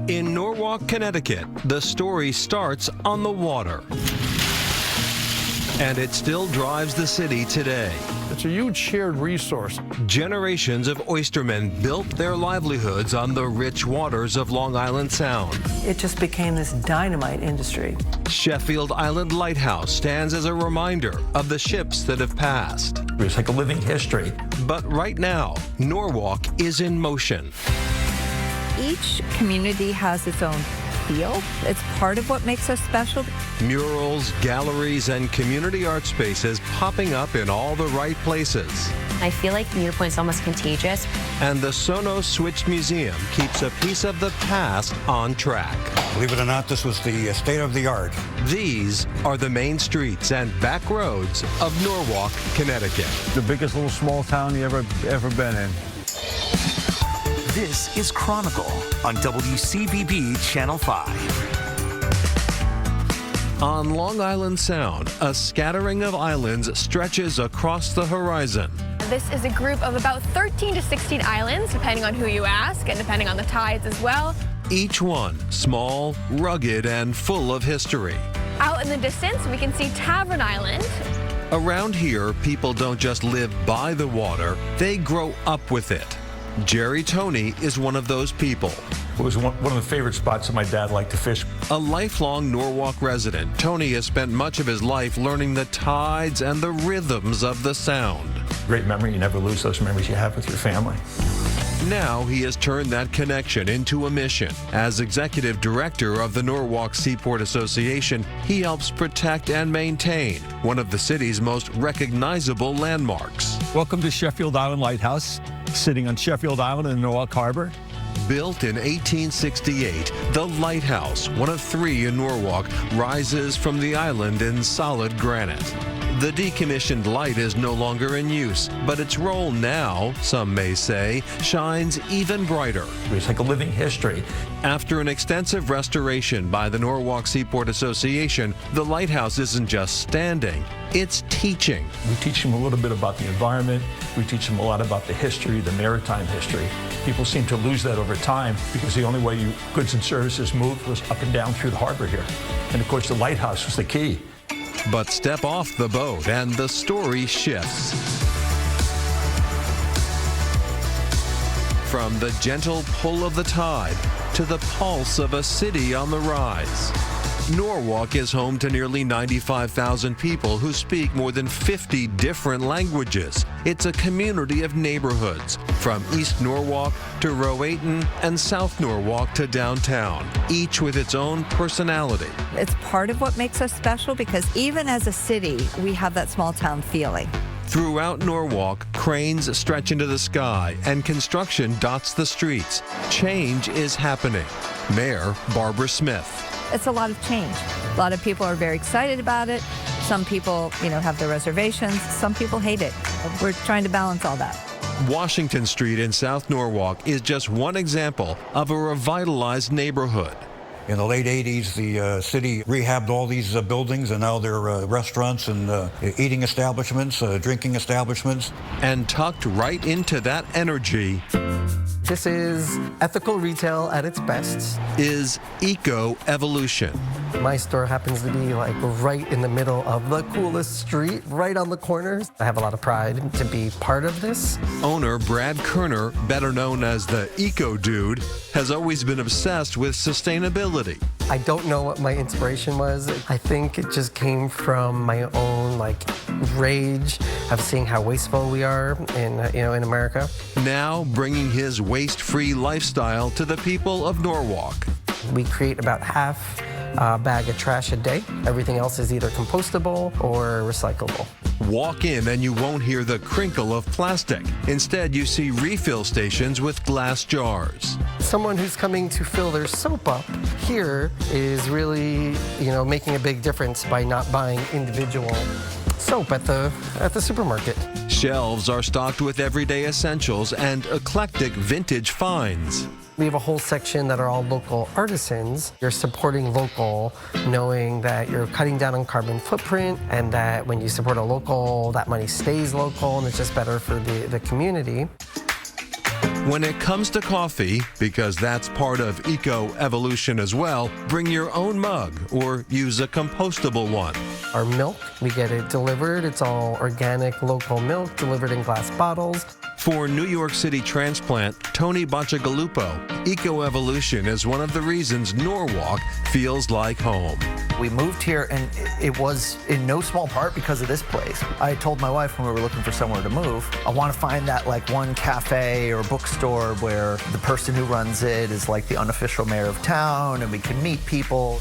In Norwalk, Connecticut, the story starts on the water. And it still drives the city today. It's a huge shared resource. Generations of oystermen built their livelihoods on the rich waters of Long Island Sound. It just became this dynamite industry. Sheffield Island Lighthouse stands as a reminder of the ships that have passed. It's like a living history. But right now, Norwalk is in motion. Each community has its own feel. It's part of what makes us special. Murals, galleries, and community art spaces popping up in all the right places. I feel like Near Point's almost contagious. And the Sonos Switch Museum keeps a piece of the past on track. Believe it or not, this was the state of the art. These are the main streets and back roads of Norwalk, Connecticut. The biggest little small town you ever been in. This is Chronicle on WCVB Channel 5. On Long Island Sound, a scattering of islands stretches across the horizon. This is a group of about 13 to 16 islands, depending on who you ask and depending on the tides as well. Each one small, rugged, and full of history. Out in the distance, we can see Tavern Island. Around here, people don't just live by the water, they grow up with it. Jerry Toney is one of those people. It was one of the favorite spots that my dad liked to fish. A lifelong Norwalk resident, Toney has spent much of his life learning the tides and the rhythms of the Sound. Great memory. You never lose those memories you have with your family. Now he has turned that connection into a mission. As executive director of the Norwalk Seaport Association, he helps protect and maintain one of the city's most recognizable landmarks. Welcome to Sheffield Island Lighthouse, sitting on Sheffield Island in Norwalk Harbor. Built in 1868, the lighthouse, one of 3 in Norwalk, rises from the island in solid granite. The decommissioned light is no longer in use, but its role now, some may say, shines even brighter. It's like a living history. After an extensive restoration by the Norwalk Seaport Association, the lighthouse isn't just standing, it's teaching. We teach them a little bit about the environment. We teach them a lot about the history, the maritime history. People seem to lose that over time because the only way goods and services moved was up and down through the harbor here. And of course, the lighthouse was the key. But step off the boat and the story shifts. From the gentle pull of the tide to the pulse of a city on the rise. Norwalk is home to nearly 95,000 people who speak more than 50 different languages. It's a community of neighborhoods, from East Norwalk to Rowayton and South Norwalk to downtown, each with its own personality. It's part of what makes us special because even as a city, we have that small town feeling. Throughout Norwalk, cranes stretch into the sky and construction dots the streets. Change is happening. Mayor Barbara Smith. It's a lot of change. A lot of people are very excited about it. Some people, have their reservations. Some people hate it. We're trying to balance all that. Washington Street in South Norwalk is just one example of a revitalized neighborhood. In the late 80s, the city rehabbed all these buildings, and now they're restaurants and eating establishments, drinking establishments. And tucked right into that energy This is ethical retail at its best. Is eco-evolution. My store happens to be right in the middle of the coolest street, right on the corners. I have a lot of pride to be part of this. Owner Brad Kerner, better known as the Eco Dude, has always been obsessed with sustainability. I don't know what my inspiration was. I think it just came from my own rage of seeing how wasteful we are in America. Now bringing his waste-free lifestyle to the people of Norwalk. We create about half a bag of trash a day. Everything else is either compostable or recyclable. Walk in and you won't hear the crinkle of plastic. Instead, you see refill stations with glass jars. Someone who's coming to fill their soap up here is really, making a big difference by not buying individual soap at the supermarket. Shelves are stocked with everyday essentials and eclectic vintage finds. We have a whole section that are all local artisans. You're supporting local, knowing that you're cutting down on carbon footprint, and that when you support a local, that money stays local, and it's just better for the community. When it comes to coffee, because that's part of eco-evolution as well, bring your own mug or use a compostable one. Our milk, we get it delivered. It's all organic, local milk delivered in glass bottles. For New York City transplant Tony Bacigalupo, eco-evolution is one of the reasons Norwalk feels like home. We moved here, and it was in no small part because of this place. I told my wife when we were looking for somewhere to move, I want to find that like one cafe or bookstore where the person who runs it is like the unofficial mayor of town, and we can meet people.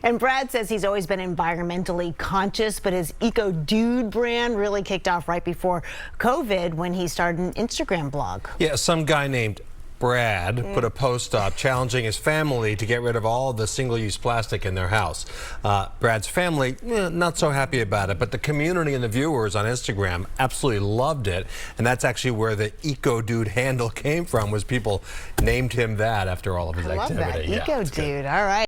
And Brad says he's always been environmentally conscious, but his Eco Dude brand really kicked off right before COVID when he started an Instagram blog. Yeah, some guy named Brad put a post up challenging his family to get rid of all the single-use plastic in their house. Brad's family, not so happy about it, but the community and the viewers on Instagram absolutely loved it. And that's actually where the Eco Dude handle came from, was people named him that after all of his activity. I love that. Eco Dude, all right.